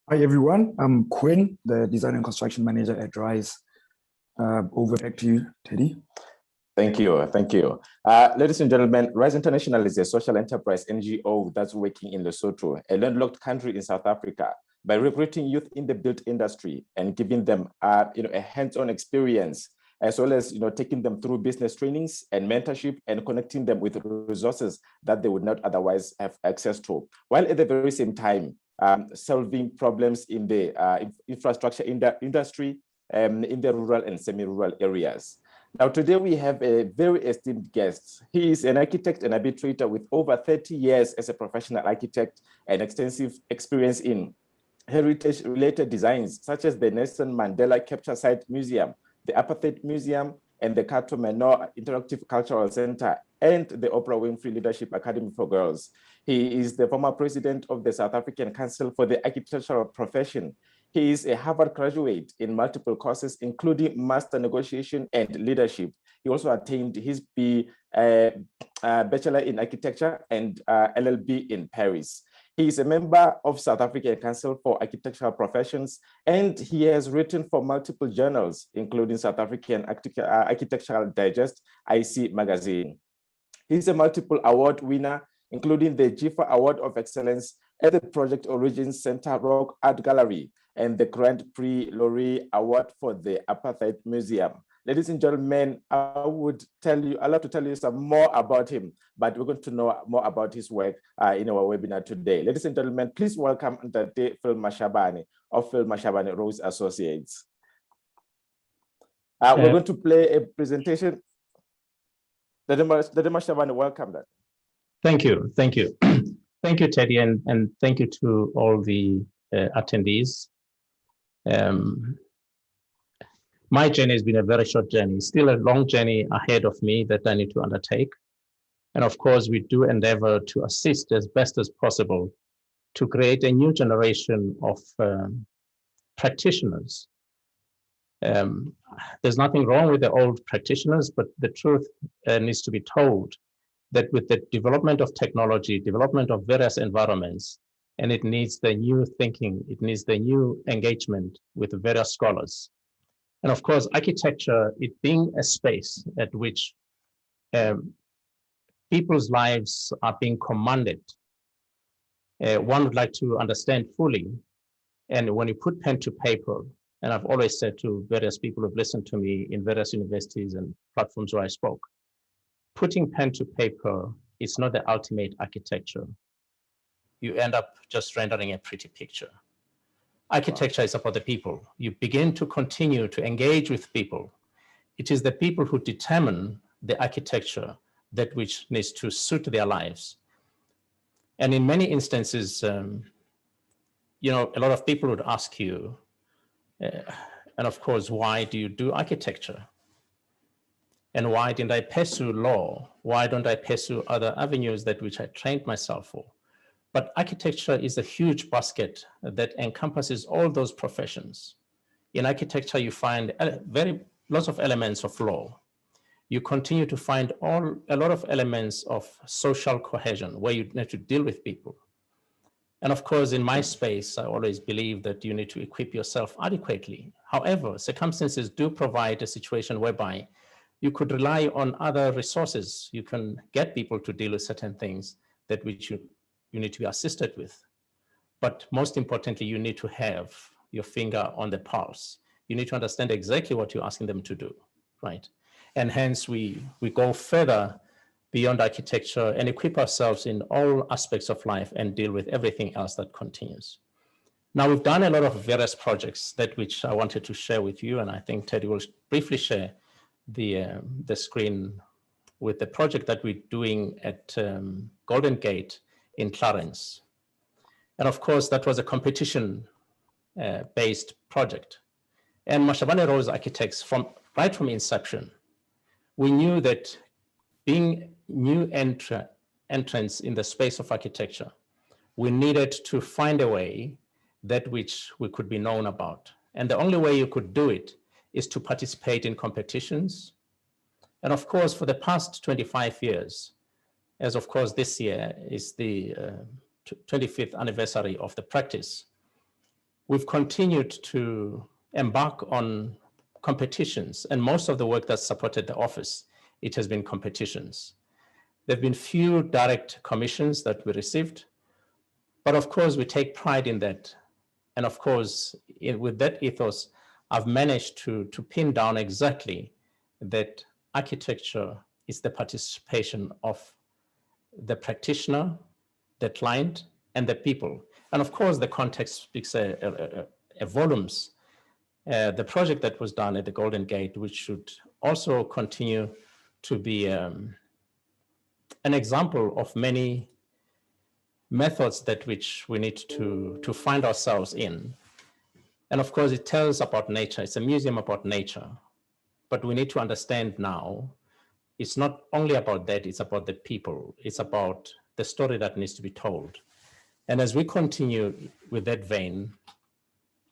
Hi everyone, I'm Quinn, the Design and Construction Manager at RISE. Over back to you, Teddy. Thank you. Ladies and gentlemen, RISE International is a social enterprise NGO that's working in Lesotho, a landlocked country in South Africa, by recruiting youth in the built industry and giving them a hands-on experience, as well as taking them through business trainings and mentorship and connecting them with resources that they would not otherwise have access to, while at the very same time solving problems in the infrastructure industry in the rural and semi-rural areas. Now, today we have a very esteemed guest. He is an architect and arbitrator with over 30 years as a professional architect and extensive experience in heritage-related designs, such as the Nelson Mandela Capture Site Museum, the Apartheid Museum, and the Kato Menor Interactive Cultural Center, and the Oprah Winfrey Leadership Academy for Girls. He is the former president of the South African Council for the Architectural Profession. He is a Harvard graduate in multiple courses, including Master Negotiation and Leadership. He also attained his Bachelor in Architecture and LLB in Paris. He is a member of South African Council for Architectural Professions, and he has written for multiple journals, including South African Architectural Digest, IC Magazine. He's a multiple award winner, including the GIFA Award of Excellence at the Project Origins Center Rock Art Gallery and the Grand Prix Laureate Award for the Apartheid Museum. Ladies and gentlemen, I'd love to tell you some more about him, but we're going to know more about his work in our webinar today. Ladies and gentlemen, please welcome Ndate Phil Mashabane of Phil Mashabane Rose Associates. We're going to play a presentation. Ndate Mashabane, welcome. Thank you. Thank you, Teddy, and thank you to all the attendees. My journey has been a very short journey, still a long journey ahead of me that I need to undertake. And of course, we do endeavor to assist as best as possible to create a new generation of practitioners. There's nothing wrong with the old practitioners, but the truth needs to be told that with the development of technology, development of various environments, and it needs the new thinking, it needs the new engagement with various scholars. And of course, architecture, it being a space at which people's lives are being commanded, one would like to understand fully. And when you put pen to paper, and I've always said to various people who've listened to me in various universities and platforms where I spoke, putting pen to paper is not the ultimate architecture. You end up just rendering a pretty picture. Architecture is about the people. You begin to continue to engage with people. It is the people who determine the architecture that which needs to suit their lives. And in many instances, a lot of people would ask you, and of course, why do you do architecture? And why didn't I pursue law? Why don't I pursue other avenues that which I trained myself for? But architecture is a huge basket that encompasses all those professions. In architecture, you find lots of elements of law. You continue to find a lot of elements of social cohesion where you need to deal with people. And of course, in my space, I always believe that you need to equip yourself adequately. However, circumstances do provide a situation whereby you could rely on other resources. You can get people to deal with certain things that which you need to be assisted with. But most importantly, you need to have your finger on the pulse. You need to understand exactly what you're asking them to do, right? And hence we go further beyond architecture and equip ourselves in all aspects of life and deal with everything else that continues. Now, we've done a lot of various projects that which I wanted to share with you, and I think Teddy will briefly share the screen with the project that we're doing at Golden Gate in Clarence. And of course, that was a competition-based project. And Mashabane Rose Architects, right from inception, we knew that being new entrants in the space of architecture, we needed to find a way that which we could be known about. And the only way you could do it is to participate in competitions. And of course, for the past 25 years, as of course this year is the 25th anniversary of the practice, we've continued to embark on competitions, and most of the work that supported the office, it has been competitions. There have been few direct commissions that we received, but of course we take pride in that. And of course, with that ethos, I've managed to pin down exactly that architecture is the participation of the practitioner, the client, and the people. And of course, the context speaks a volumes. The project that was done at the Golden Gate, which should also continue to be an example of many methods that which we need to find ourselves in. And of course, it tells about nature. It's a museum about nature. But we need to understand now, it's not only about that, it's about the people. It's about the story that needs to be told. And as we continue with that vein,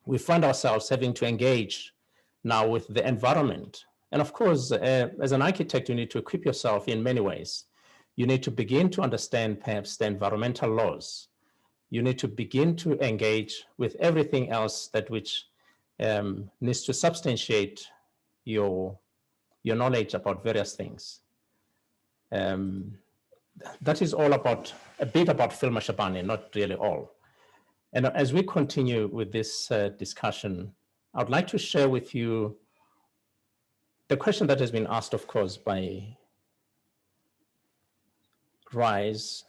we find ourselves having to engage now with the environment. And of course, as an architect, you need to equip yourself in many ways. You need to begin to understand perhaps the environmental laws. You need to begin to engage with everything else that which needs to substantiate your knowledge about various things. That is all about, a bit about Phil Mashabane, not really all. And as we continue with this discussion, I would like to share with you the question that has been asked, of course, by Rise.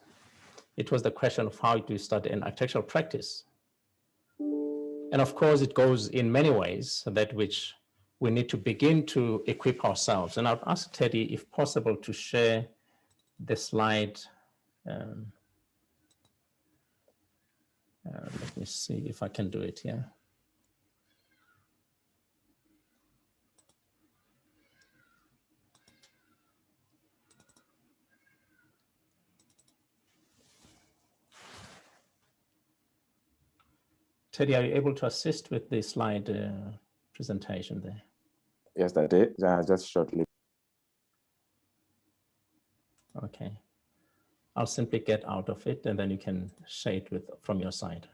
It was the question of how do you start an architectural practice? And of course, it goes in many ways that which we need to begin to equip ourselves. And I'd ask Teddy, if possible, to share the slide. Let me see if I can do it here. Teddy, are you able to assist with the slide presentation there? Yes, I did, just shortly. Okay. I'll simply get out of it and then you can share it from your side.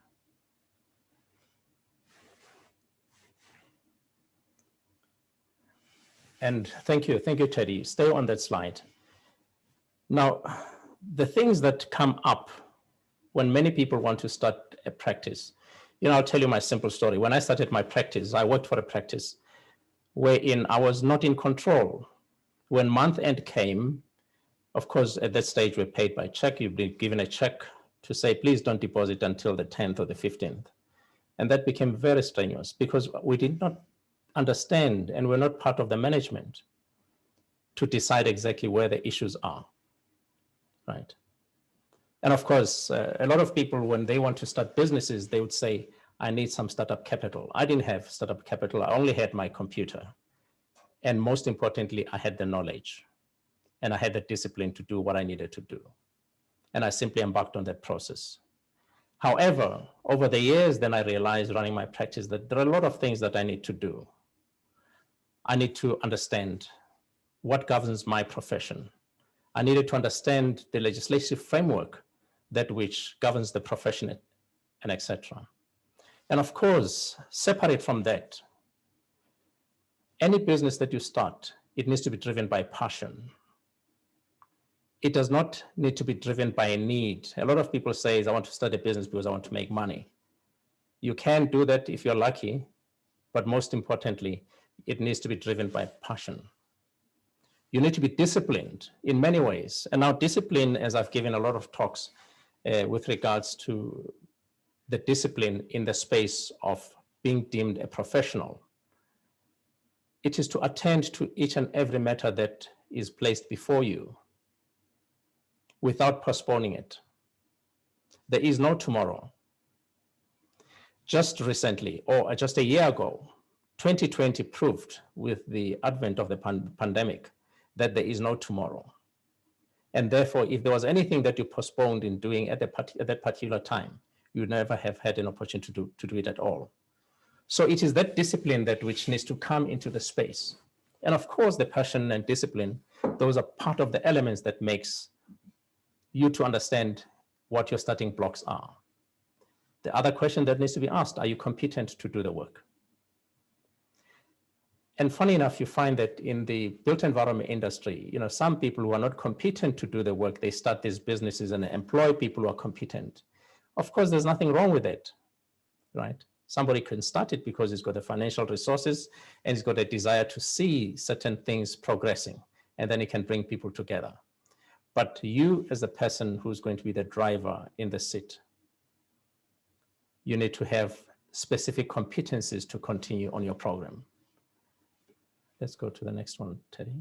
And thank you, Teddy. Stay on that slide. Now, the things that come up when many people want to start a practice, I'll tell you my simple story. When I started my practice, I worked for a practice wherein I was not in control. When month end came, of course, at that stage, we're paid by check. You've been given a check to say, please don't deposit until the 10th or the 15th. And that became very strenuous because we did not understand and we're not part of the management to decide exactly where the issues are, right? And of course, a lot of people, when they want to start businesses, they would say, I need some startup capital. I didn't have startup capital. I only had my computer. And most importantly, I had the knowledge and I had the discipline to do what I needed to do. And I simply embarked on that process. However, over the years, then I realized running my practice that there are a lot of things that I need to do. I need to understand what governs my profession. I needed to understand the legislative framework that which governs the profession and etc. And of course, separate from that, any business that you start, it needs to be driven by passion. It does not need to be driven by a need. A lot of people say, I want to start a business because I want to make money. You can do that if you're lucky, but most importantly, it needs to be driven by passion. You need to be disciplined in many ways. And now discipline, as I've given a lot of talks with regards to the discipline in the space of being deemed a professional, it is to attend to each and every matter that is placed before you without postponing it. There is no tomorrow. Just recently, or just a year ago, 2020 proved with the advent of the pandemic that there is no tomorrow. And therefore, if there was anything that you postponed in doing at that particular time, you would never have had an opportunity to do it at all. So it is that discipline that which needs to come into the space. And of course, the passion and discipline, those are part of the elements that makes you to understand what your starting blocks are. The other question that needs to be asked, are you competent to do the work? And funny enough, you find that in the built environment industry, some people who are not competent to do the work, they start these businesses and employ people who are competent. Of course, there's nothing wrong with it, right? Somebody can start it because he's got the financial resources and he's got a desire to see certain things progressing, and then he can bring people together. But you, as the person who's going to be the driver in the seat, you need to have specific competencies to continue on your program. Let's go to the next one, Teddy.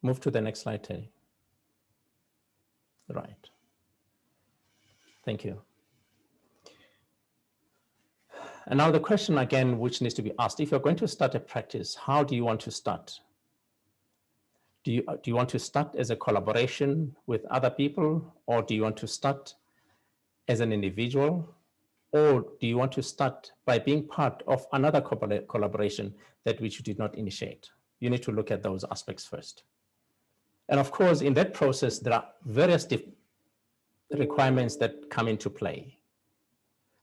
Move to the next slide, Teddy. Right. Thank you. And now the question again, which needs to be asked, if you're going to start a practice, how do you want to start? Do you want to start as a collaboration with other people, or do you want to start as an individual, or do you want to start by being part of another collaboration that which you did not initiate? You need to look at those aspects first. And of course, in that process, there are various requirements that come into play,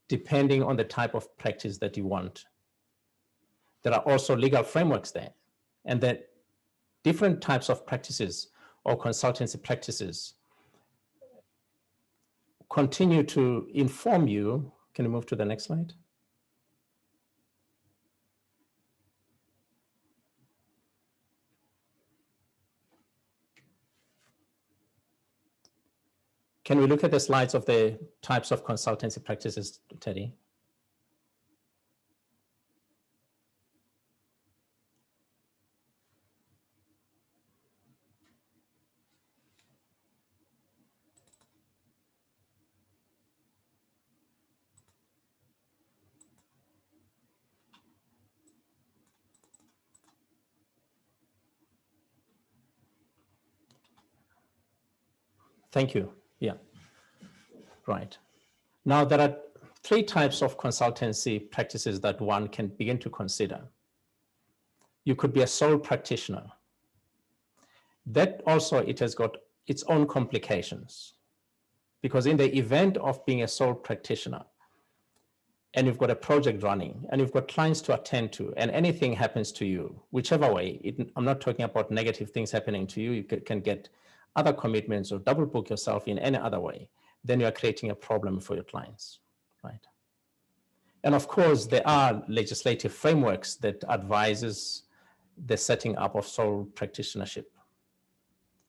depending on the type of practice that you want. There are also legal frameworks there, and that different types of practices or consultancy practices continue to inform you. Can you move to the next slide? Can we look at the slides of the types of consultancy practices, Teddy? Thank you. Yeah, right. Now there are three types of consultancy practices that one can begin to consider. You could be a sole practitioner. That also, it has got its own complications, because in the event of being a sole practitioner and you've got a project running and you've got clients to attend to, and anything happens to you, whichever way, I'm not talking about negative things happening to you, you can get other commitments or double book yourself in any other way, then you are creating a problem for your clients, right? And of course, there are legislative frameworks that advises the setting up of sole practitionership,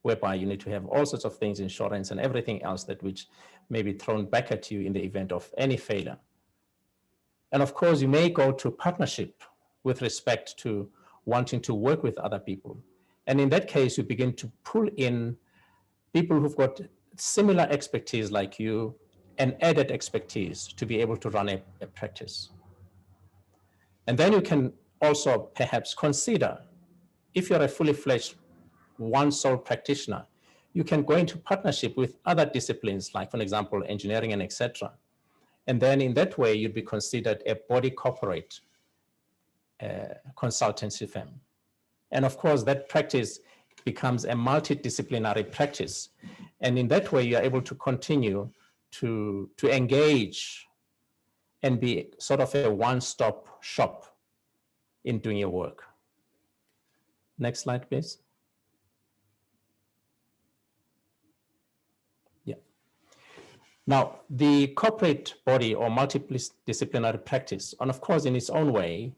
whereby you need to have all sorts of things, insurance and everything else that which may be thrown back at you in the event of any failure. And of course, you may go to partnership with respect to wanting to work with other people. And in that case, you begin to pull in people who've got similar expertise like you and added expertise to be able to run a practice. And then you can also perhaps consider, if you're a fully fledged one sole practitioner, you can go into partnership with other disciplines, like for example, engineering and etc. And then in that way, you'd be considered a body corporate consultancy firm. And of course, that practice becomes a multidisciplinary practice. And in that way, you're able to continue to engage and be sort of a one-stop shop in doing your work. Next slide, please. Yeah. Now, the corporate body or multidisciplinary practice, and of course, in its own way,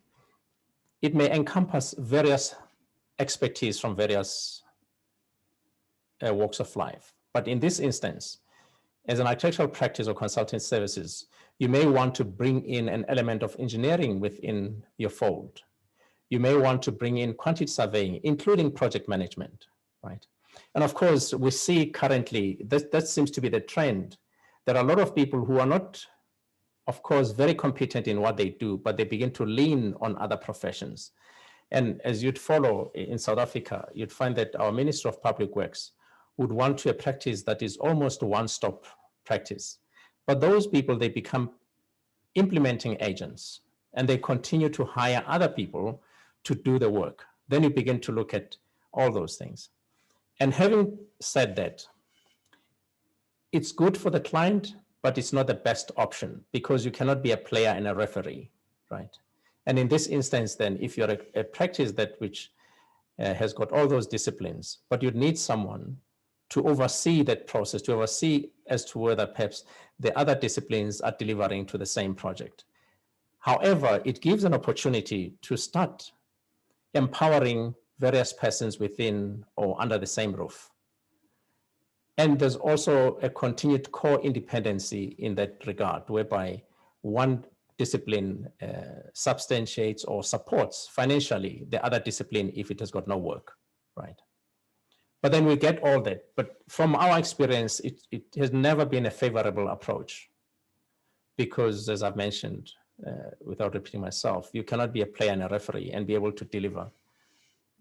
it may encompass various expertise from various walks of life. But in this instance, as an architectural practice or consulting services, you may want to bring in an element of engineering within your fold. You may want to bring in quantity surveying, including project management, right? And of course, we see currently, that seems to be the trend. There are a lot of people who are not, of course, very competent in what they do, but they begin to lean on other professions. And as you'd follow in South Africa, you'd find that our Minister of Public Works would want to a practice that is almost a one-stop practice. But those people, they become implementing agents and they continue to hire other people to do the work. Then you begin to look at all those things. And having said that, it's good for the client, but it's not the best option because you cannot be a player and a referee, right? And in this instance, then, if you're a practice that which has got all those disciplines, but you need someone to oversee that process, to oversee as to whether perhaps the other disciplines are delivering to the same project. However, it gives an opportunity to start empowering various persons within or under the same roof. And there's also a continued core independency in that regard, whereby one discipline substantiates or supports financially the other discipline if it has got no work, right? But then we get all that. But from our experience, it has never been a favorable approach because, as I've mentioned, without repeating myself, you cannot be a player and a referee and be able to deliver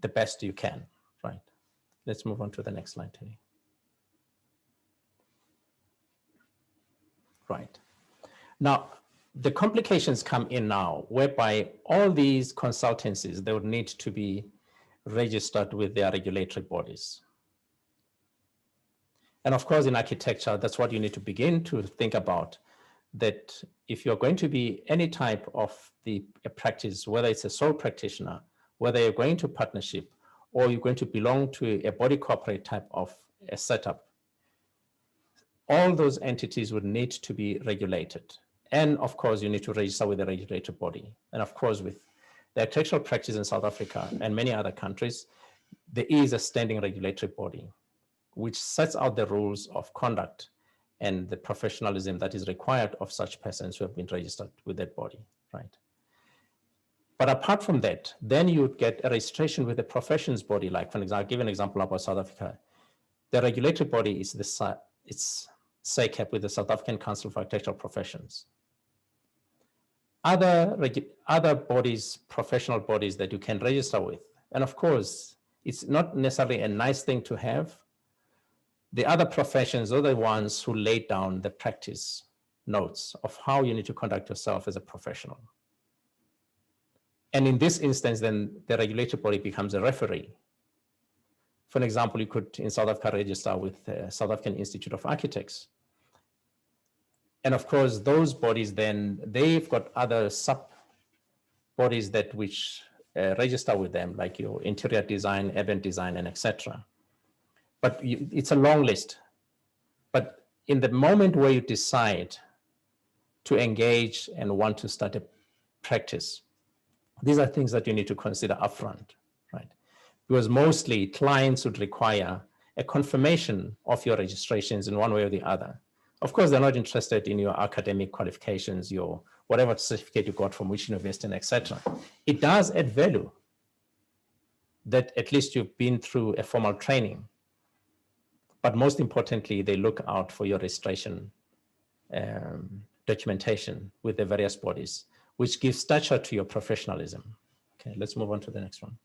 the best you can, right? Let's move on to the next slide, Teddy. Right. Now, the complications come in now, whereby all these consultancies, they would need to be registered with their regulatory bodies. And of course, in architecture, that's what you need to begin to think about, that if you're going to be any type of a practice, whether it's a sole practitioner, whether you're going to partnership, or you're going to belong to a body corporate type of a setup, all those entities would need to be regulated. And of course, you need to register with the regulatory body. And of course, with the architectural practice in South Africa and many other countries, there is a standing regulatory body which sets out the rules of conduct and the professionalism that is required of such persons who have been registered with that body, right? But apart from that, then you would get a registration with the professions body. Like, for example, I'll give an example about South Africa. The regulatory body is it's SACAP with the South African Council for Architectural Professions. Other bodies, professional bodies that you can register with. And of course, it's not necessarily a nice thing to have. The other professions are the ones who lay down the practice notes of how you need to conduct yourself as a professional. And in this instance, then the regulatory body becomes a referee. For example, you could in South Africa register with the South African Institute of Architects. And of course, those bodies then, they've got other sub bodies that which register with them, like your interior design, urban design, and etc. But it's a long list. But in the moment where you decide to engage and want to start a practice, these are things that you need to consider upfront, right? Because mostly clients would require a confirmation of your registrations in one way or the other. Of course, they're not interested in your academic qualifications, your whatever certificate you got from which university, and etc. It does add value that at least you've been through a formal training. But most importantly, they look out for your registration documentation with the various bodies, which gives stature to your professionalism. Okay, let's move on to the next one.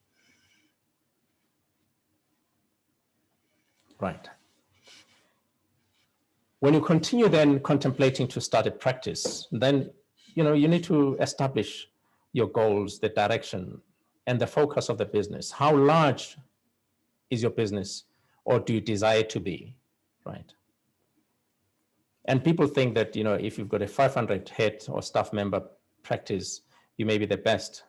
Right. When you continue then contemplating to start a practice, then you need to establish your goals, the direction, and the focus of the business. How large is your business, or do you desire it to be, right? And people think that if you've got a 500 head or staff member practice, you may be the best.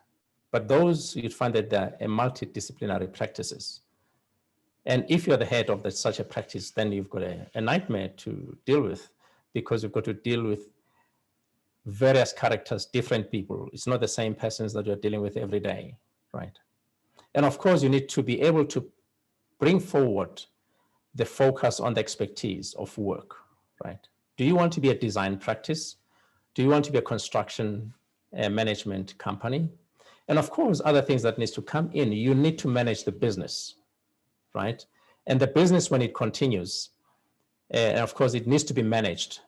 But those, you'd find that they're multidisciplinary practices. And if you're the head of such a practice, then you've got a nightmare to deal with, because you've got to deal with various characters, different people. It's not the same persons that you're dealing with every day, right? And of course, you need to be able to bring forward the focus on the expertise of work, right? Do you want to be a design practice? Do you want to be a construction management company? And of course, other things that needs to come in, you need to manage the business, right? And the business, when it continues, and of course, it needs to be managed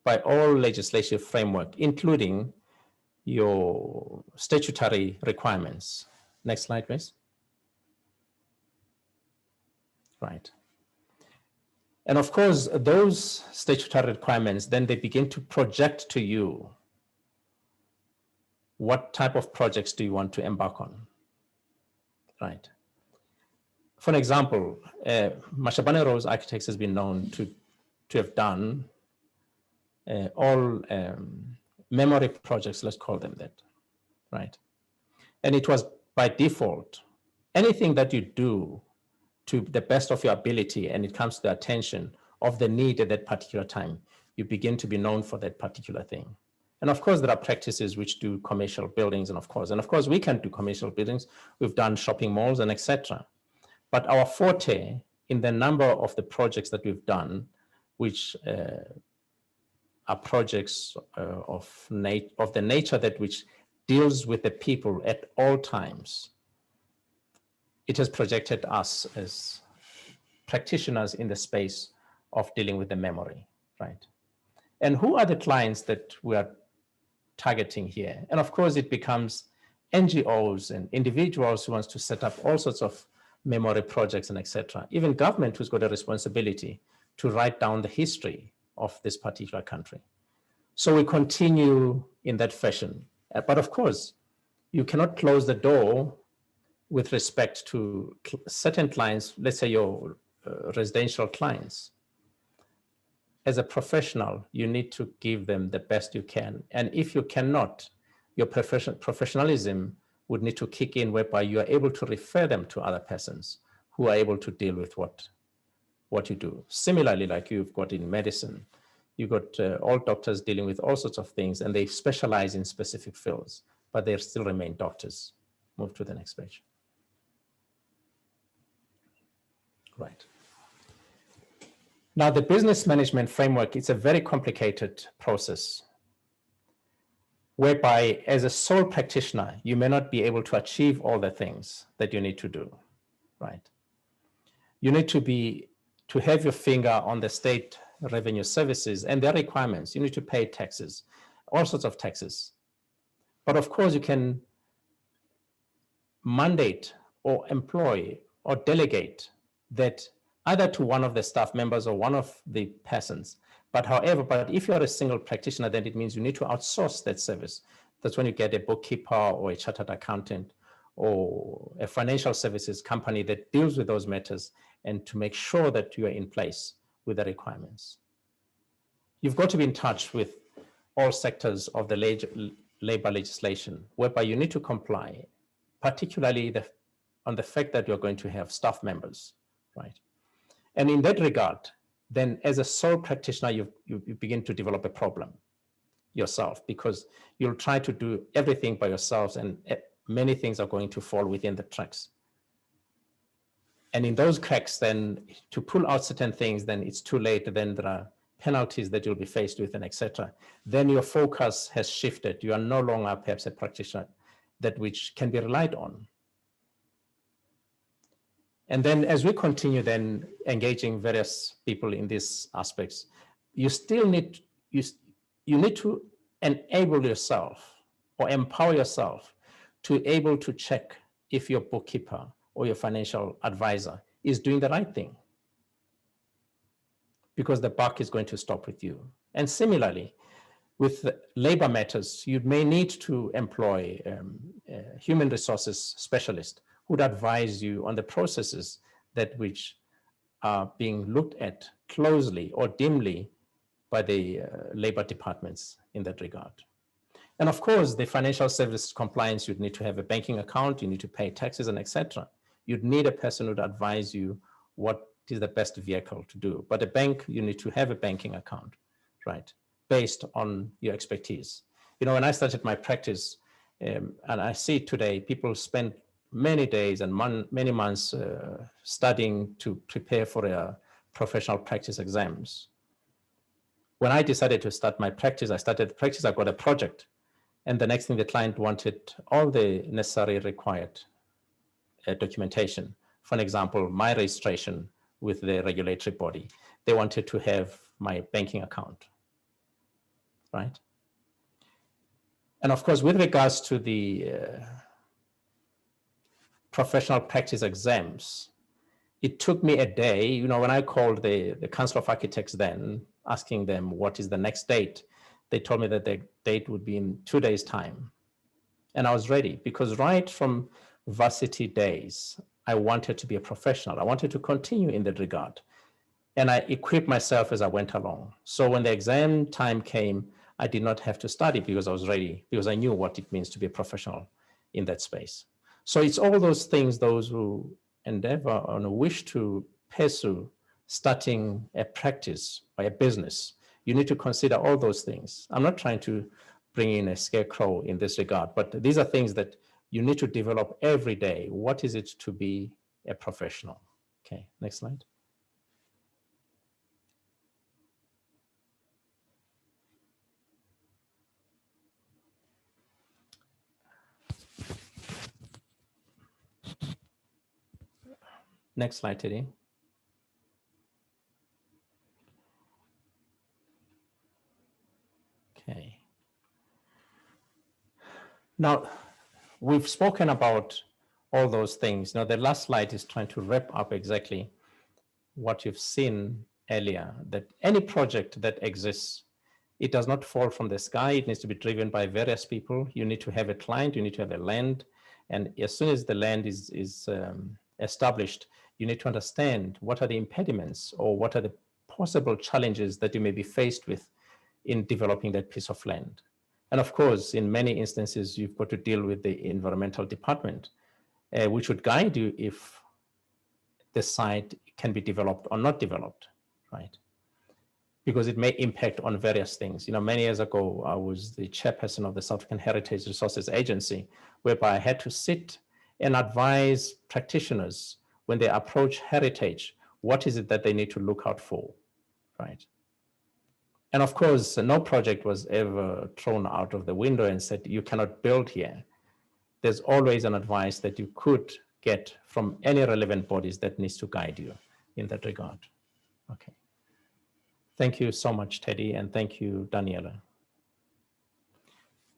by all legislative framework, including your statutory requirements. Next slide, please. Right. And of course, those statutory requirements, then they begin to project to you what type of projects do you want to embark on, right? For example, Mashabane Rose Architects has been known to have done all memory projects, let's call them that, right? And it was by default, anything that you do to the best of your ability and it comes to the attention of the need at that particular time, you begin to be known for that particular thing. And of course, there are practices which do commercial buildings, and of course, we can do commercial buildings. We've done shopping malls and etc. But our forte in the number of the projects that we've done, which are projects of the nature that which deals with the people at all times, it has projected us as practitioners in the space of dealing with the memory, right? And who are the clients that we are targeting here? And of course, it becomes NGOs and individuals who wants to set up all sorts of memory projects and etc. Even government who's got a responsibility to write down the history of this particular country. So we continue in that fashion. But of course, you cannot close the door with respect to certain clients, let's say your residential clients. As a professional, you need to give them the best you can. And if you cannot, your professionalism would need to kick in, whereby you are able to refer them to other persons who are able to deal with what you do. Similarly, like you've got in medicine, you've got all doctors dealing with all sorts of things, and they specialize in specific fields, but they still remain doctors. Move to the next page. Right. Now, the business management framework, it's a very complicated process, whereby as a sole practitioner, you may not be able to achieve all the things that you need to do, right? You need to have your finger on the state revenue services and their requirements. You need to pay taxes, all sorts of taxes. But of course, you can mandate or employ or delegate that either to one of the staff members or one of the persons. But if you're a single practitioner, then it means you need to outsource that service. That's when you get a bookkeeper or a chartered accountant or a financial services company that deals with those matters, and to make sure that you are in place with the requirements. You've got to be in touch with all sectors of the labor legislation, whereby you need to comply, particularly on the fact that you're going to have staff members, right? And in that regard, then as a sole practitioner, you begin to develop a problem yourself, because you'll try to do everything by yourselves, and many things are going to fall within the cracks. And in those cracks, then to pull out certain things, then it's too late. Then there are penalties that you'll be faced with, and etc. Then your focus has shifted. You are no longer perhaps a practitioner that which can be relied on. And then as we continue then engaging various people in these aspects, you still need, you need to enable yourself or empower yourself to able to check if your bookkeeper or your financial advisor is doing the right thing, because the buck is going to stop with you. And similarly, with labor matters, you may need to employ a human resources specialist who would advise you on the processes that which are being looked at closely or dimly by the labor departments in that regard. And of course, the financial service compliance, you'd need to have a banking account, you need to pay taxes and etc. You'd need a person who would advise you what is the best vehicle to do. But a bank, you need to have a banking account, right? Based on your expertise. You know, when I started my practice, and I see today, people spend many days and many months studying to prepare for their professional practice exams. When I decided to start my practice, I got a project. And the next thing, the client wanted all the necessary required documentation. For an example, my registration with the regulatory body. They wanted to have my banking account, right? And of course, with regards to the professional practice exams, it took me a day. You know, when I called the Council of Architects then, asking them what is the next date, they told me that the date would be in 2 days' time. And I was ready, because right from varsity days, I wanted to be a professional. I wanted to continue in that regard. And I equipped myself as I went along. So when the exam time came, I did not have to study because I was ready, because I knew what it means to be a professional in that space. So it's all those things, those who endeavor and wish to pursue starting a practice or a business, you need to consider all those things. I'm not trying to bring in a scarecrow in this regard, but these are things that you need to develop every day. What is it to be a professional? Okay, next slide. Next slide, Teddy. Okay. Now, we've spoken about all those things. Now, the last slide is trying to wrap up exactly what you've seen earlier, that any project that exists, it does not fall from the sky. It needs to be driven by various people. You need to have a client, you need to have a land. And as soon as the land is established, you need to understand what are the impediments or what are the possible challenges that you may be faced with in developing that piece of land. And of course, in many instances, you've got to deal with the environmental department, which would guide you if the site can be developed or not developed, right? Because it may impact on various things. You know, many years ago, I was the chairperson of the South African Heritage Resources Agency, whereby I had to sit and advise practitioners when they approach heritage, what is it that they need to look out for, right? And of course, no project was ever thrown out of the window and said, you cannot build here. There's always an advice that you could get from any relevant bodies that needs to guide you in that regard. Okay. Thank you so much, Teddy, and thank you, Daniela.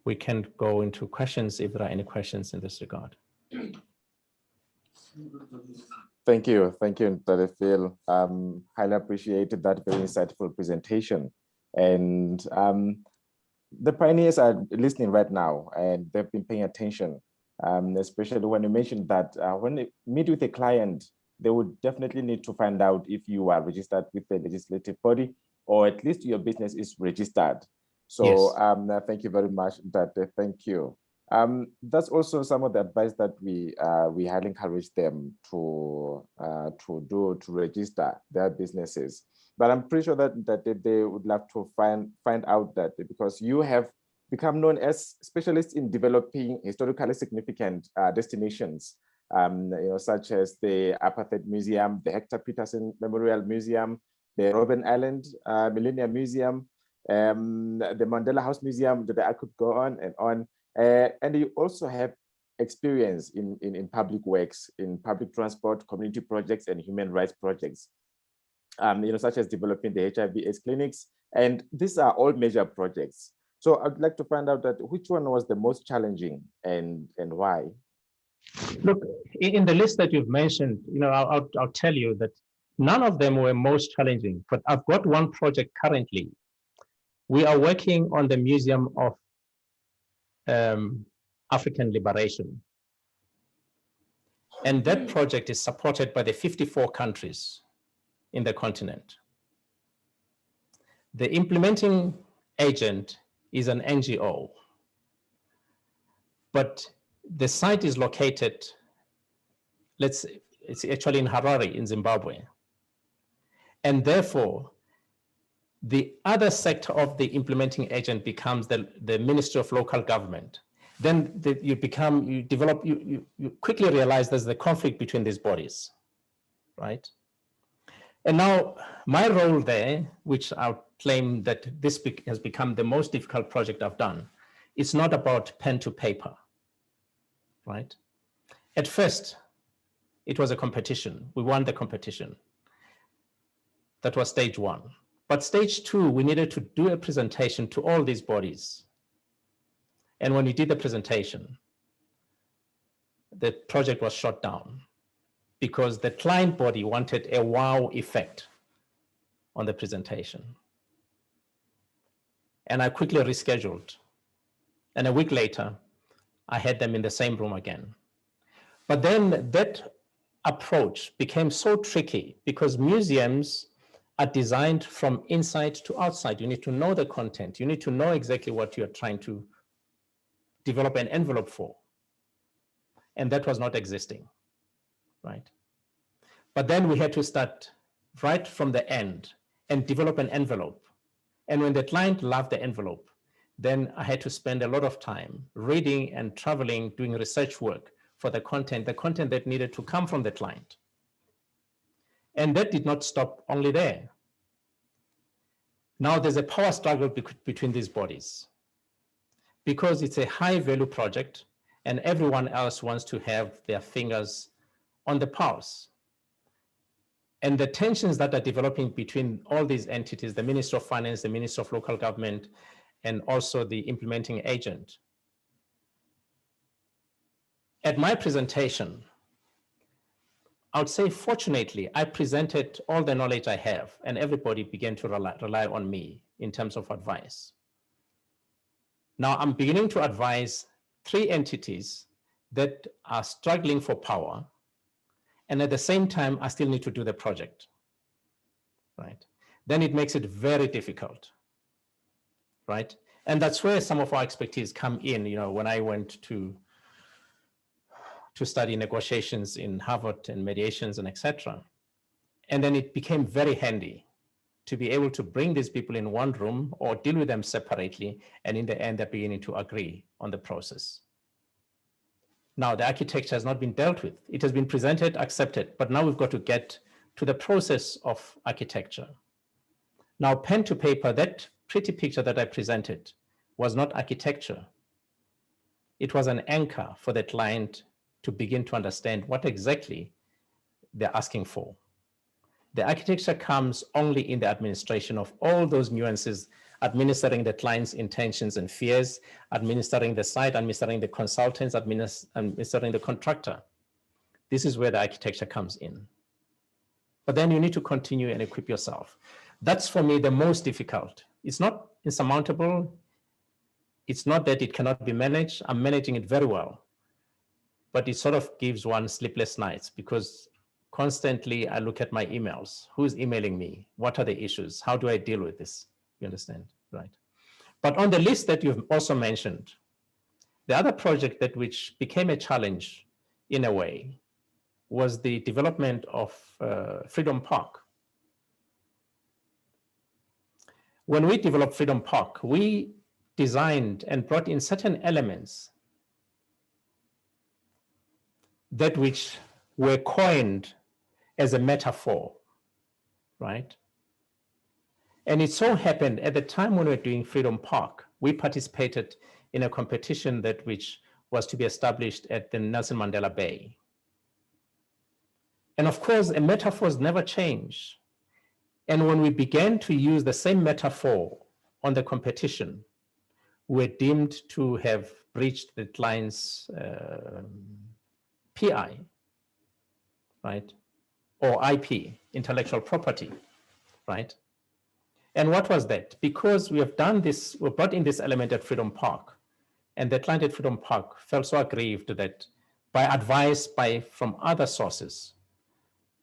We can go into questions if there are any questions in this regard. Thank you, Dr. Phil. Highly appreciated that very insightful presentation. And the pioneers are listening right now, and they've been paying attention, especially when you mentioned that when they meet with a client, they would definitely need to find out if you are registered with the legislative body, or at least your business is registered. So yes. Thank you very much, Dr. Thank you. That's also some of the advice that we highly encourage them to register their businesses. But I'm pretty sure that they would love to find out that, because you have become known as specialists in developing historically significant destinations, such as the Apartheid Museum, the Hector Peterson Memorial Museum, the Robben Island Millennium Museum, the Mandela House Museum, that I could go on and on. And you also have experience in public works, in public transport, community projects, and human rights projects, such as developing the HIV/AIDS clinics. And these are all major projects. So I'd like to find out that which one was the most challenging and why? Look, in the list that you've mentioned, I'll tell you that none of them were most challenging, but I've got one project currently. We are working on the Museum of African Liberation. And that project is supported by the 54 countries in the continent. The implementing agent is an NGO, but the site is located, it's actually in Harare in Zimbabwe. And therefore, the other sector of the implementing agent becomes the Ministry of Local Government. Then you quickly realize there's the conflict between these bodies, right? And now my role there, which I'll claim that this has become the most difficult project I've done, it's not about pen to paper, right? At first, it was a competition. We won the competition. That was stage one. But stage two, we needed to do a presentation to all these bodies. And when we did the presentation, the project was shut down because the client body wanted a wow effect on the presentation. And I quickly rescheduled. And a week later, I had them in the same room again. But then that approach became so tricky because museums are designed from inside to outside. You need to know the content. You need to know exactly what you're trying to develop an envelope for. And that was not existing, right? But then we had to start right from the end and develop an envelope. And when the client loved the envelope, then I had to spend a lot of time reading and traveling, doing research work for the content that needed to come from the client. And that did not stop only there. Now there's a power struggle between these bodies because it's a high value project and everyone else wants to have their fingers on the pulse. And the tensions that are developing between all these entities, the Minister of Finance, the Minister of Local Government, and also the implementing agent. At my presentation, I would say, fortunately, I presented all the knowledge I have, and everybody began to rely on me in terms of advice. Now I'm beginning to advise 3 entities that are struggling for power, and at the same time, I still need to do the project, right? Then it makes it very difficult, right? And that's where some of our expertise come in. You know, when I went to study negotiations in Harvard and mediations and etc. And then it became very handy to be able to bring these people in one room or deal with them separately. And in the end, they're beginning to agree on the process. Now, the architecture has not been dealt with. It has been presented, accepted, but now we've got to get to the process of architecture. Now, pen to paper, that pretty picture that I presented was not architecture. It was an anchor for the client to begin to understand what exactly they're asking for. The architecture comes only in the administration of all those nuances, administering the client's intentions and fears, administering the site, administering the consultants, administering the contractor. This is where the architecture comes in. But then you need to continue and equip yourself. That's for me the most difficult. It's not insurmountable. It's not that it cannot be managed. I'm managing it very well. But it sort of gives one sleepless nights because constantly I look at my emails. Who's emailing me? What are the issues? How do I deal with this? You understand, right? But on the list that you've also mentioned, the other project that which became a challenge in a way was the development of Freedom Park. When we developed Freedom Park, we designed and brought in certain elements that which were coined as a metaphor, right? And it so happened at the time when we were doing Freedom Park, we participated in a competition that which was to be established at the Nelson Mandela Bay. And of course, metaphors never change. And when we began to use the same metaphor on the competition, we were deemed to have breached the client's PI, right? Or IP, intellectual property, right? And what was that? Because we have done this, we brought in this element at Freedom Park, and the client at Freedom Park felt so aggrieved that by advice from other sources,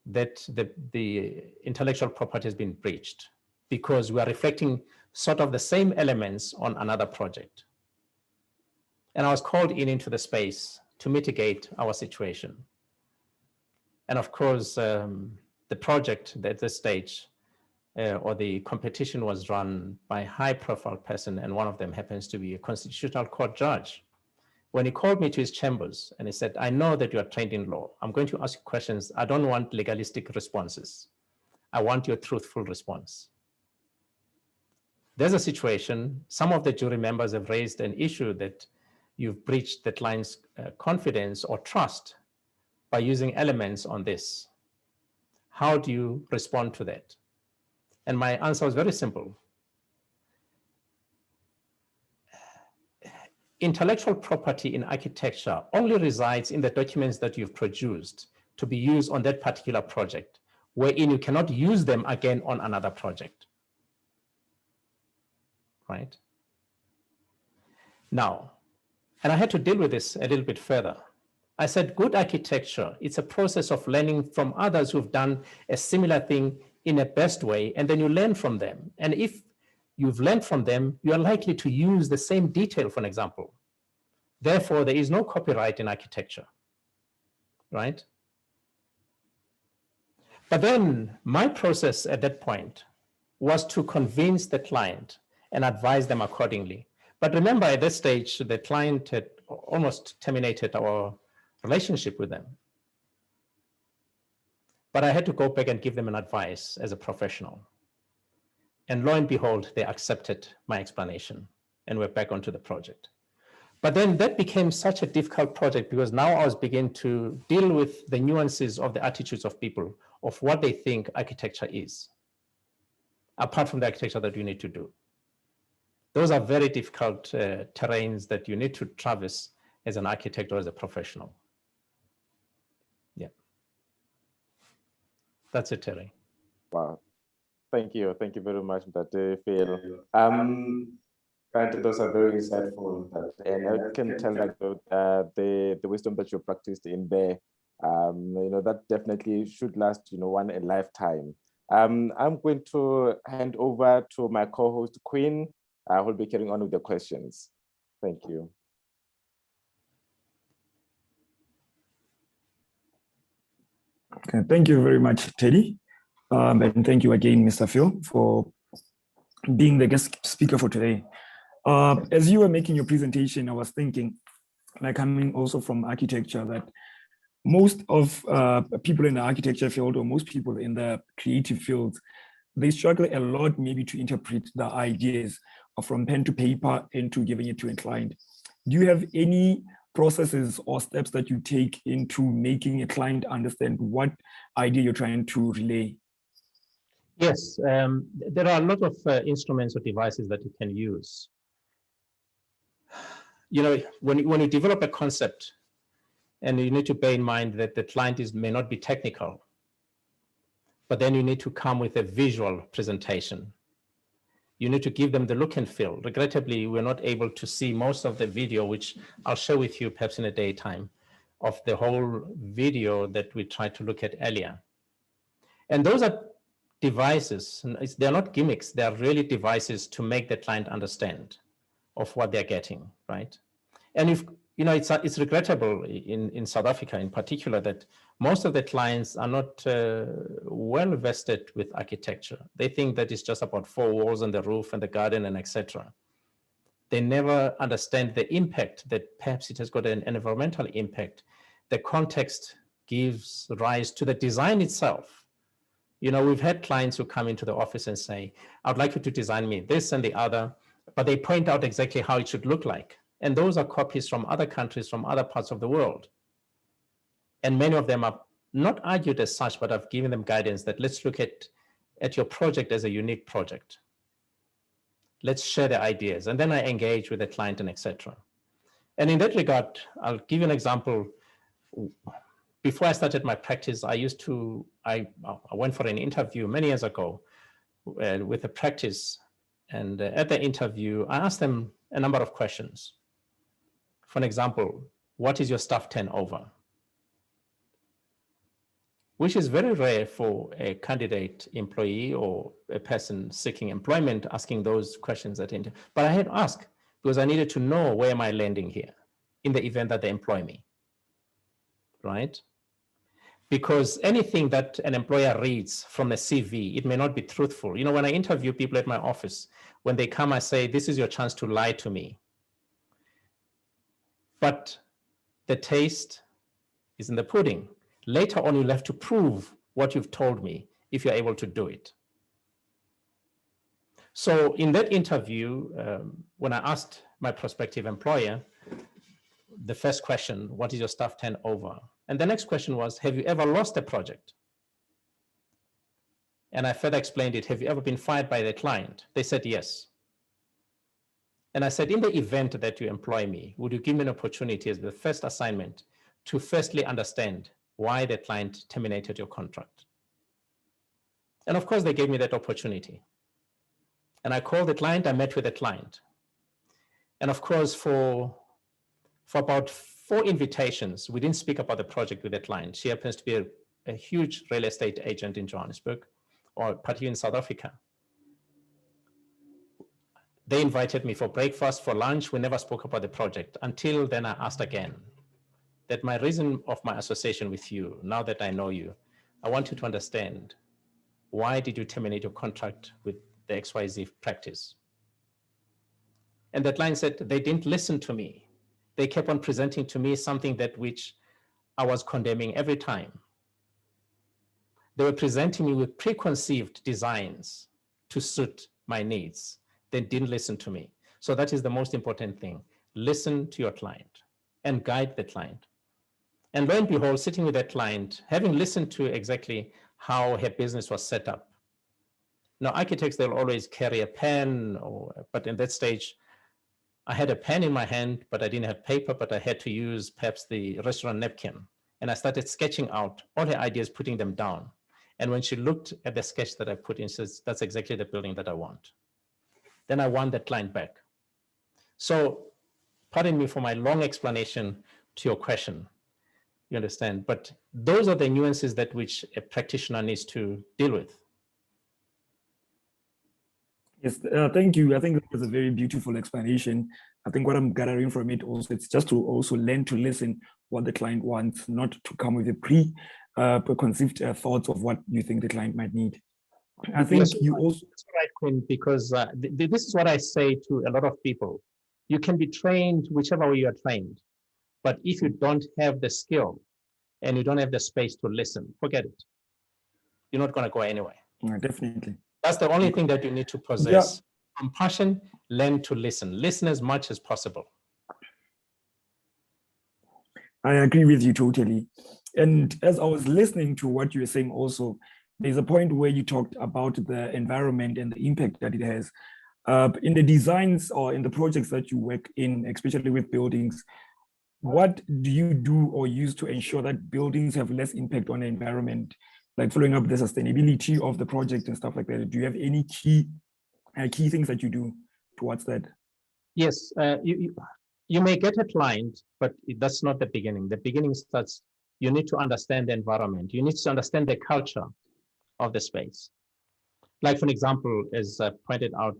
that the intellectual property has been breached because we are reflecting sort of the same elements on another project. And I was called into the space to mitigate our situation. And of course, the project at this stage, or the competition was run by a high-profile person, and one of them happens to be a constitutional court judge. When he called me to his chambers and he said, I know that you are trained in law. I'm going to ask you questions. I don't want legalistic responses. I want your truthful response. There's a situation, some of the jury members have raised an issue that you've breached the client's confidence or trust by using elements on this. How do you respond to that? And my answer was very simple. Intellectual property in architecture only resides in the documents that you've produced to be used on that particular project, wherein you cannot use them again on another project, right? Now, and I had to deal with this a little bit further. I said, good architecture, it's a process of learning from others who've done a similar thing in a best way, and then you learn from them. And if you've learned from them, you are likely to use the same detail, for an example. Therefore, there is no copyright in architecture, right? But then my process at that point was to convince the client and advise them accordingly. But remember, at this stage, the client had almost terminated our relationship with them. But I had to go back and give them an advice as a professional. And lo and behold, they accepted my explanation and we're back onto the project. But then that became such a difficult project because now I was beginning to deal with the nuances of the attitudes of people, of what they think architecture is, apart from the architecture that you need to do. Those are very difficult terrains that you need to traverse as an architect or as a professional. Yeah. That's it, Terry. Wow. Thank you. Thank you very much, Mr. Phil. Those are very insightful, and I can tell that the wisdom that you practiced in there, that definitely should last, one a lifetime. I'm going to hand over to my co-host Queen, who will be carrying on with the questions. Thank you. Okay, thank you very much, Teddy. And thank you again, Mr. Phil, for being the guest speaker for today. As you were making your presentation, I was thinking, like coming also from architecture, that most of people in the architecture field or most people in the creative fields, they struggle a lot maybe to interpret the ideas from pen to paper into giving it to a client. Do you have any processes or steps that you take into making a client understand what idea you're trying to relay? Yes, there are a lot of instruments or devices that you can use. When you develop a concept, and you need to bear in mind that the client may not be technical, but then you need to come with a visual presentation. You need to give them the look and feel. Regrettably, we're not able to see most of the video, which I'll share with you perhaps in a daytime, of the whole video that we tried to look at earlier. And those are devices, they're not gimmicks, they're really devices to make the client understand of what they're getting, right? And if it's regrettable in South Africa in particular that most of the clients are not well vested with architecture. They think that it's just about four walls and the roof and the garden and etc. They never understand the impact that perhaps it has got an environmental impact. The context gives rise to the design itself. We've had clients who come into the office and say, I'd like you to design me this and the other, but they point out exactly how it should look like. And those are copies from other countries, from other parts of the world. And many of them are not argued as such, but I've given them guidance that let's look at your project as a unique project. Let's share the ideas. And then I engage with the client and etc. And in that regard, I'll give you an example. Before I started my practice, I went for an interview many years ago with a practice. And at the interview, I asked them a number of questions. For an example, what is your staff turnover? Which is very rare for a candidate employee or a person seeking employment asking those questions at interview. But I had to ask because I needed to know where am I landing here in the event that they employ me, right? Because anything that an employer reads from a CV, it may not be truthful. When I interview people at my office, when they come, I say, this is your chance to lie to me. But the taste is in the pudding. Later on, you'll have to prove what you've told me if you're able to do it. So in that interview, when I asked my prospective employer, the first question, what is your staff turnover? And the next question was, have you ever lost a project? And I further explained it, have you ever been fired by the client? They said yes. And I said, in the event that you employ me, would you give me an opportunity as the first assignment to firstly understand why the client terminated your contract? And of course, they gave me that opportunity. And I called the client, I met with the client. And of course, for about 4 invitations. We didn't speak about the project with that client. She happens to be a huge real estate agent in Johannesburg, or particularly in South Africa. They invited me for breakfast, for lunch. We never spoke about the project. Until then, I asked again that my reason of my association with you, now that I know you, I want you to understand, why did you terminate your contract with the XYZ practice? And that client said, they didn't listen to me. They kept on presenting to me something that which I was condemning every time. They were presenting me with preconceived designs to suit my needs. They didn't listen to me. So that is the most important thing. Listen to your client and guide the client. And lo and behold, sitting with that client, having listened to exactly how her business was set up. Now, architects, they'll always carry a pen, but in that stage, I had a pen in my hand, but I didn't have paper, but I had to use perhaps the restaurant napkin. And I started sketching out all her ideas, putting them down. And when she looked at the sketch that I put in, she says, that's exactly the building that I want. Then I won that client back. So pardon me for my long explanation to your question, you understand? But those are the nuances that which a practitioner needs to deal with. Yes, thank you. I think that was a very beautiful explanation. I think what I'm gathering from it also, it's just to also learn to listen what the client wants, not to come with a preconceived thoughts of what you think the client might need. I think Yes, you also... That's right, Quinn, because this is what I say to a lot of people. You can be trained whichever way you are trained, but if you don't have the skill and you don't have the space to listen, forget it. You're not going to go anywhere. Definitely. That's the only thing that you need to possess. Yeah. Compassion, learn to listen. Listen as much as possible. I agree with you totally. And as I was listening to what you were saying also, there's a point where you talked about the environment and the impact that it has. In the designs or in the projects that you work in, especially with buildings, what do you do or use to ensure that buildings have less impact on the environment? Like following up the sustainability of the project and stuff like that. Do you have any key things that you do towards that? Yes, you may get a client, but that's not the beginning. The beginning starts, you need to understand the environment. You need to understand the culture of the space. Like for example, as I pointed out,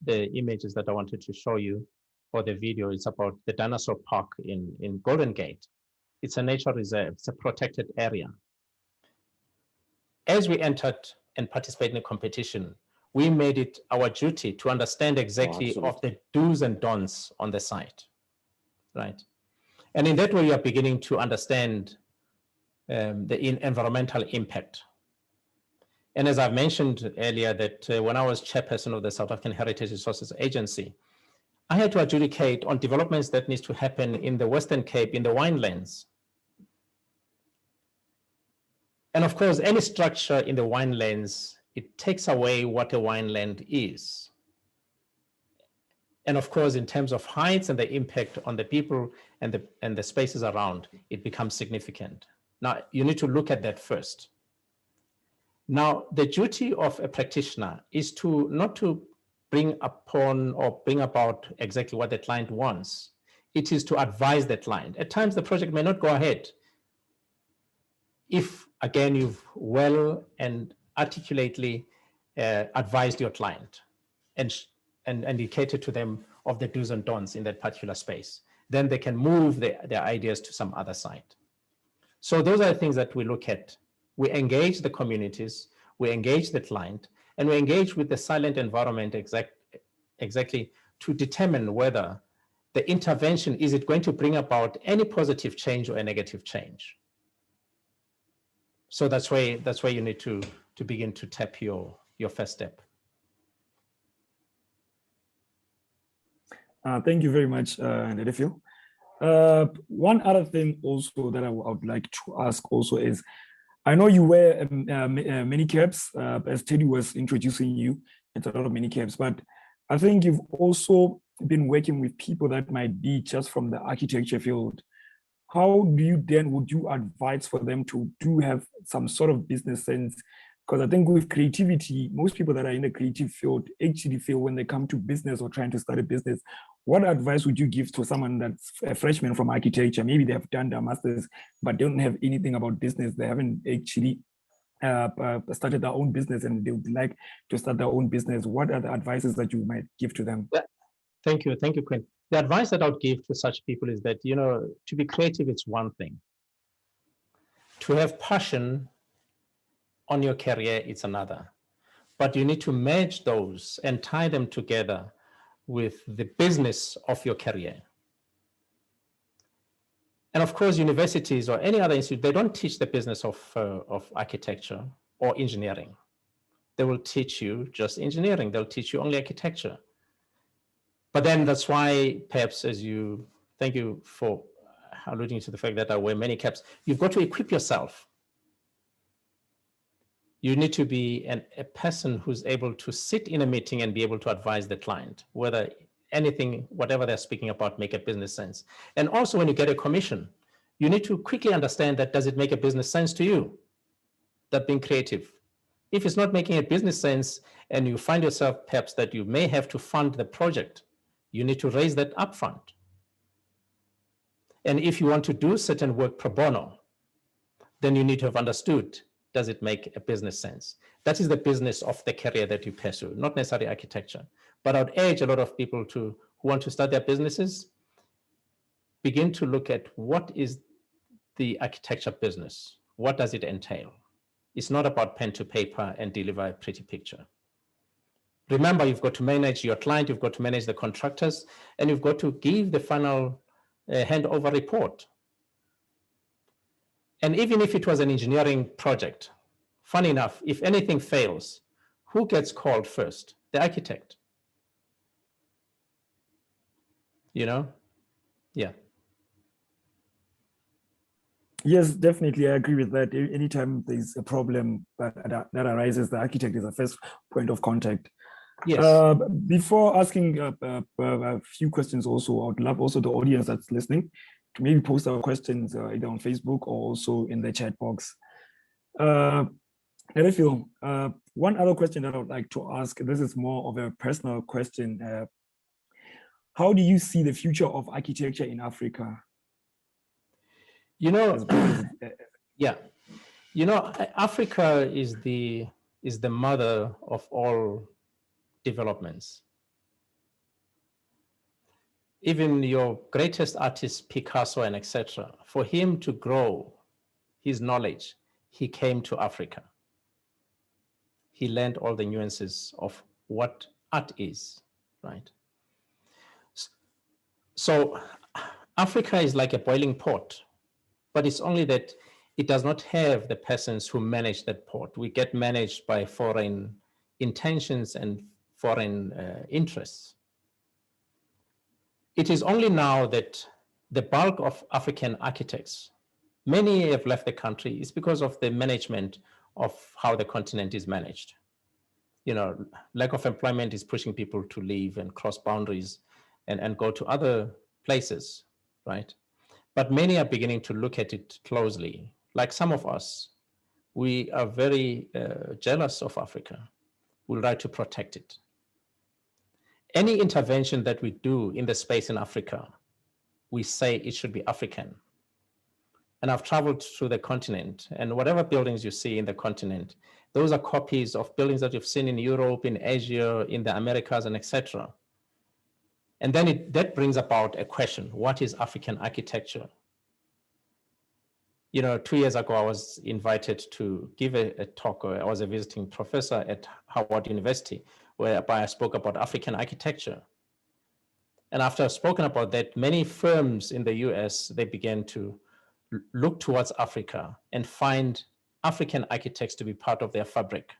the images that I wanted to show you for the video, it's about the dinosaur park in Golden Gate. It's a nature reserve, it's a protected area. As we entered and participated in the competition, we made it our duty to understand exactly of the do's and don'ts on the site, right? And in that way, you are beginning to understand the environmental impact. And as I've mentioned earlier, that when I was chairperson of the South African Heritage Resources Agency, I had to adjudicate on developments that needs to happen in the Western Cape, in the winelands. And of course, any structure in the winelands, it takes away what a wineland is. And of course, in terms of heights and the impact on the people and the spaces around, it becomes significant. Now, you need to look at that first. Now, the duty of a practitioner is to not to bring upon or bring about exactly what the client wants. It is to advise the client. At times, the project may not go ahead. If, again, you've well and articulately advised your client and indicated to them of the do's and don'ts in that particular space, then they can move their ideas to some other site. So those are the things that we look at. We engage the communities, we engage the client, and we engage with the silent environment exactly to determine whether the intervention, is it going to bring about any positive change or a negative change? So that's why you need to begin to tap your first step. Thank you very much, Ndedefio. One other thing also that I would like to ask also is, I know you wear many caps, as Teddy was introducing you, it's a lot of many caps, but I think you've also been working with people that might be just from the architecture field. How do you then, would you advise for them to do have some sort of business sense? Because I think with creativity, most people that are in the creative field actually feel when they come to business or trying to start a business, what advice would you give to someone that's a freshman from architecture? Maybe they have done their masters, but don't have anything about business. They haven't actually started their own business, and they would like to start their own business. What are the advices that you might give to them? Yeah. Thank you, Quinn. The advice that I would give to such people is that, to be creative, it's one thing. To have passion on your career, it's another. But you need to merge those and tie them together with the business of your career. And of course, universities or any other institute, they don't teach the business of architecture or engineering. They will teach you just engineering. They'll teach you only architecture. But then that's why perhaps thank you for alluding to the fact that I wear many caps. You've got to equip yourself. You need to be a person who's able to sit in a meeting and be able to advise the client, whether whatever they're speaking about, make a business sense. And also when you get a commission, you need to quickly understand that, does it make a business sense to you? That being creative. If it's not making a business sense and you find yourself perhaps that you may have to fund the project, you need to raise that upfront. And if you want to do certain work pro bono, then you need to have understood, does it make a business sense? That is the business of the career that you pursue, not necessarily architecture. But I would urge a lot of people who want to start their businesses, begin to look at what is the architecture business? What does it entail? It's not about pen to paper and deliver a pretty picture. Remember, you've got to manage your client, you've got to manage the contractors, and you've got to give the final handover report. And even if it was an engineering project, funny enough, if anything fails, who gets called first? The architect. Yeah. Yes, definitely. I agree with that. Anytime there's a problem that arises, the architect is the first point of contact. Yes. Before asking a few questions also, I would love also the audience that's listening to maybe post our questions either on Facebook or also in the chat box. Nerefil, one other question that I would like to ask, this is more of a personal question. How do you see the future of architecture in Africa? Yeah, Africa is the mother of all developments. Even your greatest artist, Picasso and etc., for him to grow his knowledge, he came to Africa. He learned all the nuances of what art is, right? So Africa is like a boiling pot, but it's only that it does not have the persons who manage that pot. We get managed by foreign intentions and foreign interests. It is only now that the bulk of African architects, many have left the country, is because of the management of how the continent is managed. Lack of employment is pushing people to leave and cross boundaries and go to other places, right? But many are beginning to look at it closely. Like some of us, we are very jealous of Africa. We'll try to protect it. Any intervention that we do in the space in Africa, we say it should be African. And I've traveled through the continent, and whatever buildings you see in the continent, those are copies of buildings that you've seen in Europe, in Asia, in the Americas, and etc. And then that brings about a question: what is African architecture? 2 years ago, I was invited to give a talk, or I was a visiting professor at Howard University, whereby I spoke about African architecture. And after I've spoken about that, many firms in the US, they began to look towards Africa and find African architects to be part of their fabric,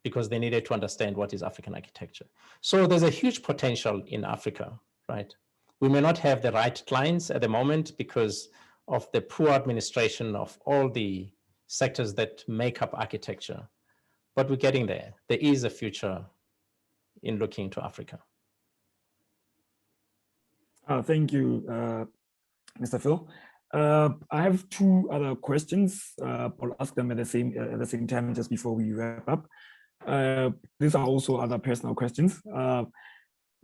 because they needed to understand what is African architecture. So there's a huge potential in Africa, right? We may not have the right clients at the moment because of the poor administration of all the sectors that make up architecture, but we're getting there. There is a future in looking to Africa. Thank you, Mr. Phil. I have two other questions. I'll ask them at the same time just before we wrap up. These are also other personal questions.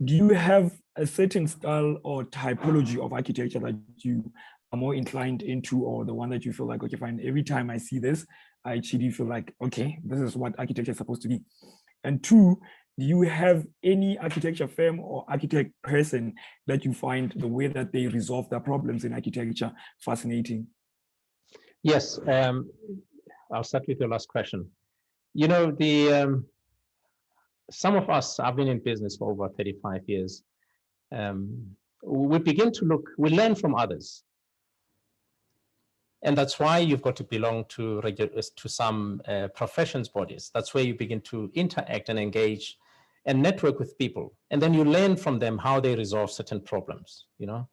do you have a certain style or typology of architecture that you are more inclined into, or the one that you feel like, okay, fine, every time I see this, I actually feel like, okay, this is what architecture is supposed to be? And two, do you have any architecture firm or architect person that you find the way that they resolve their problems in architecture fascinating? Yes, I'll start with your last question. You know, some of us, I've been in business for over 35 years. We begin to look, we learn from others. And that's why you've got to belong to some professions bodies. That's where you begin to interact and engage and network with people. And then you learn from them how they resolve certain problems, you know.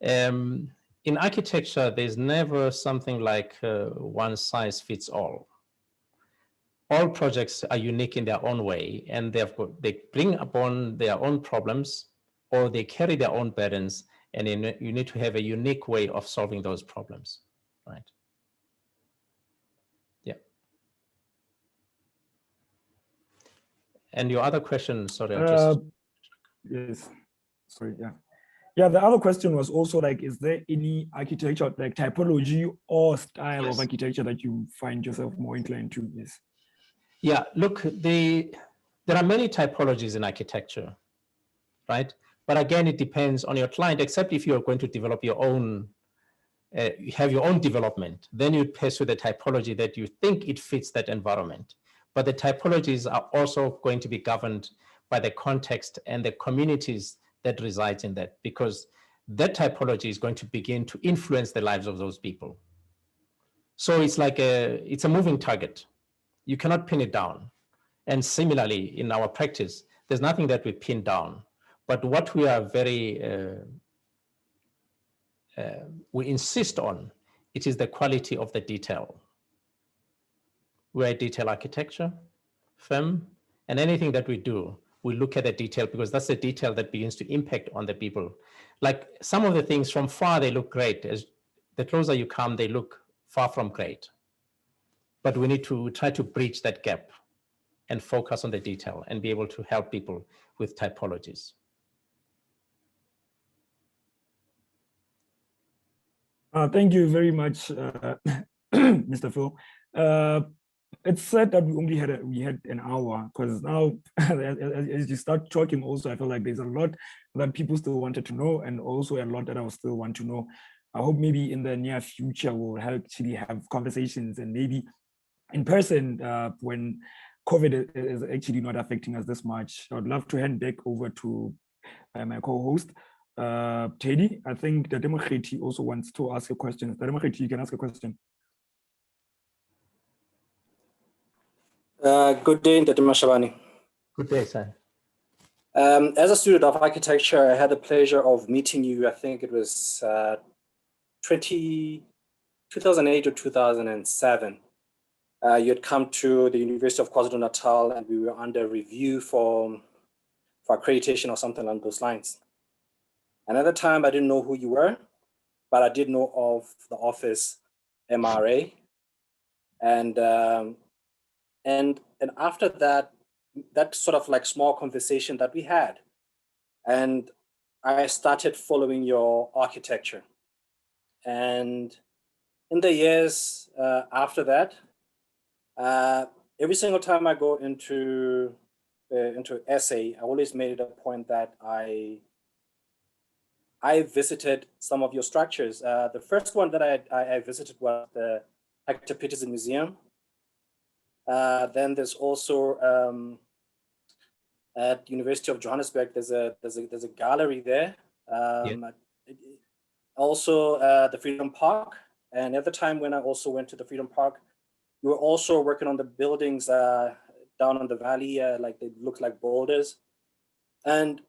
In architecture, there's never something like one size fits all. All projects are unique in their own way, and they bring upon their own problems, or they carry their own burdens, and you need to have a unique way of solving those problems, right? Yeah. And your other question, sorry, yes, sorry, yeah. Yeah, the other question was also like, is there any architecture, like typology or style of architecture that you find yourself more inclined to? Yes. Yeah, look, there are many typologies in architecture, right? But again, it depends on your client, except if you're going to develop your own, you have your own development, then you pursue the typology that you think it fits that environment. But the typologies are also going to be governed by the context and the communities that reside in that, because that typology is going to begin to influence the lives of those people. So it's like it's a moving target. You cannot pin it down. And similarly, in our practice, there's nothing that we pin down. But what we are we insist on, it is the quality of the detail. We're a detail architecture firm, and anything that we do, we look at the detail, because that's the detail that begins to impact on the people. Like some of the things from far, they look great. As the closer you come, they look far from great. But we need to try to bridge that gap and focus on the detail and be able to help people with typologies. Thank you very much, Mr. Phil. It's said that we had an hour, because now as you start talking also, I feel like there's a lot that people still wanted to know, and also a lot that I will still want to know. I hope maybe in the near future we'll actually have conversations, and maybe in person when COVID is actually not affecting us this much. I would love to hand back over to my co-host, Teddy. I think the Democrat also wants to ask a question. The Democrat, you can ask a question. Good day, Dr. Mashabani. Good day, sir. As a student of architecture, I had the pleasure of meeting you. I think it was 2008 or 2007. You had come to the University of KwaZulu-Natal, and we were under review for accreditation or something along those lines. And at the time, I didn't know who you were, but I did know of the office MRA. And after that sort of like small conversation that we had, and I started following your architecture. And in the years after that, every single time I go into SA, I always made it a point that I visited some of your structures. The first one that I visited was the Hector Peterson Museum. Then there's also at University of Johannesburg, there's a gallery there. Also the Freedom Park. And at the time when I also went to the Freedom Park, you were also working on the buildings down on the valley, like they look like boulders. And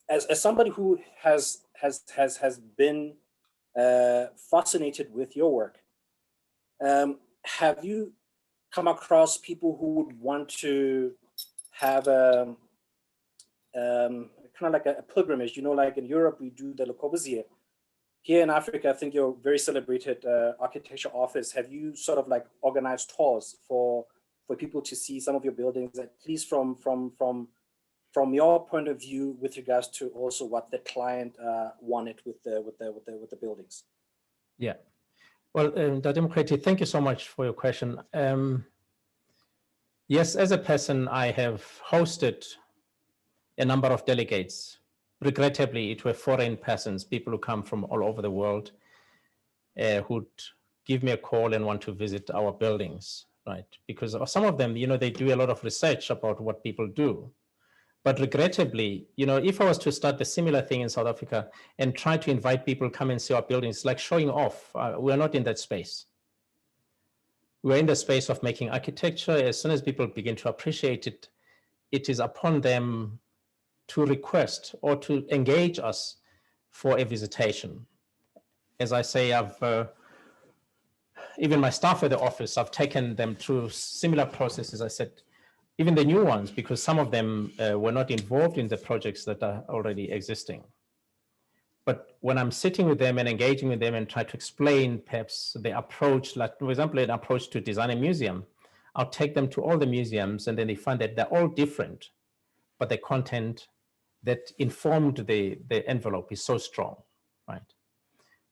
as somebody who has been fascinated with your work, have you come across people who would want to have kind of like a pilgrimage? You know, like in Europe, we do the Le Corbusier. Here in Africa, I think you're a very celebrated architecture office. Have you sort of like organized tours for people to see some of your buildings, at least from from your point of view with regards to also what the client wanted with the buildings? Yeah. Well, Dr. Mkhweti, thank you so much for your question. Yes, as a person, I have hosted a number of delegates. Regrettably, it were foreign persons, people who come from all over the world, who'd give me a call and want to visit our buildings, right? Because some of them, they do a lot of research about what people do. But regrettably, if I was to start the similar thing in South Africa and try to invite people come and see our buildings, like showing off, we're not in that space. We're in the space of making architecture. As soon as people begin to appreciate it, it is upon them to request or to engage us for a visitation. As I say, even my staff at the office, I've taken them through similar processes. I said, even the new ones, because some of them were not involved in the projects that are already existing. But when I'm sitting with them and engaging with them and try to explain perhaps the approach, like for example, an approach to design a museum, I'll take them to all the museums and then they find that they're all different, but the content that informed the envelope is so strong, right?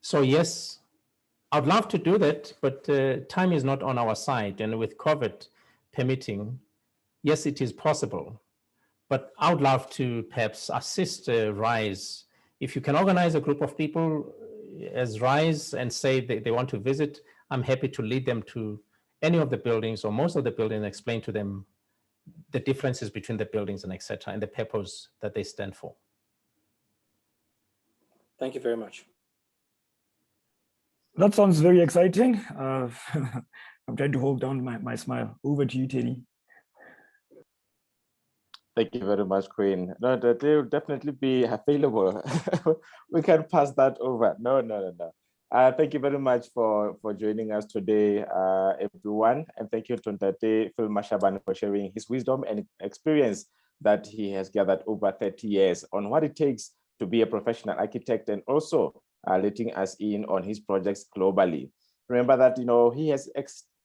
So yes, I'd love to do that, but time is not on our side. And with COVID permitting, yes, it is possible, but I would love to perhaps assist RISE. If you can organize a group of people as RISE and say they want to visit, I'm happy to lead them to any of the buildings or most of the buildings and explain to them the differences between the buildings and etc. and the purpose that they stand for. Thank you very much. That sounds very exciting. I'm trying to hold down my smile. Over to you, Teddy. Thank you very much, Queen. No, they will definitely be available. We can pass that over. No. Thank you very much for joining us today, everyone. And thank you to Ntate Phil Mashabane for sharing his wisdom and experience that he has gathered over 30 years on what it takes to be a professional architect, and also letting us in on his projects globally. Remember that he has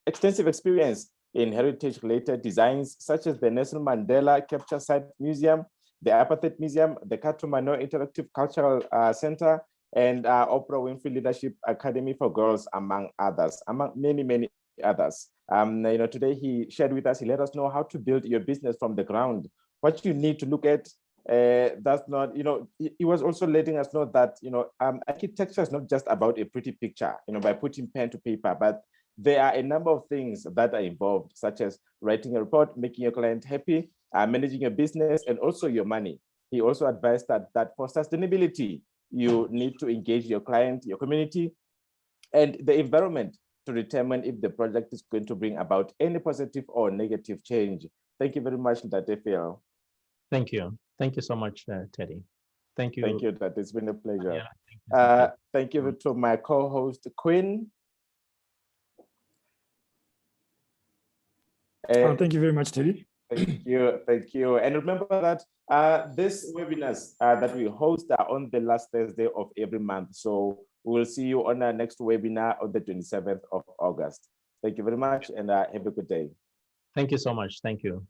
extensive experience in heritage-related designs, such as the Nelson Mandela Capture Site Museum, the Apartheid Museum, the Katumano Interactive Cultural Center, and Oprah Winfrey Leadership Academy for Girls, among others, among many others. Today he shared with us, he let us know how to build your business from the ground, what you need to look at. That's not, he was also letting us know that, architecture is not just about a pretty picture, by putting pen to paper, but there are a number of things that are involved, such as writing a report, making your client happy, managing your business, and also your money. He also advised that for sustainability, you need to engage your client, your community, and the environment to determine if the project is going to bring about any positive or negative change. Thank you very much, Ntate Phil. Thank you. Thank you so much, Teddy. Thank you. Thank you, that it's been a pleasure. Yeah, thank you to my co-host, Quinn. Thank you very much, Teddy. Thank you. And remember that these webinars that we host are on the last Thursday of every month. So we'll see you on our next webinar on the 27th of August. Thank you very much, and have a good day. Thank you so much. Thank you.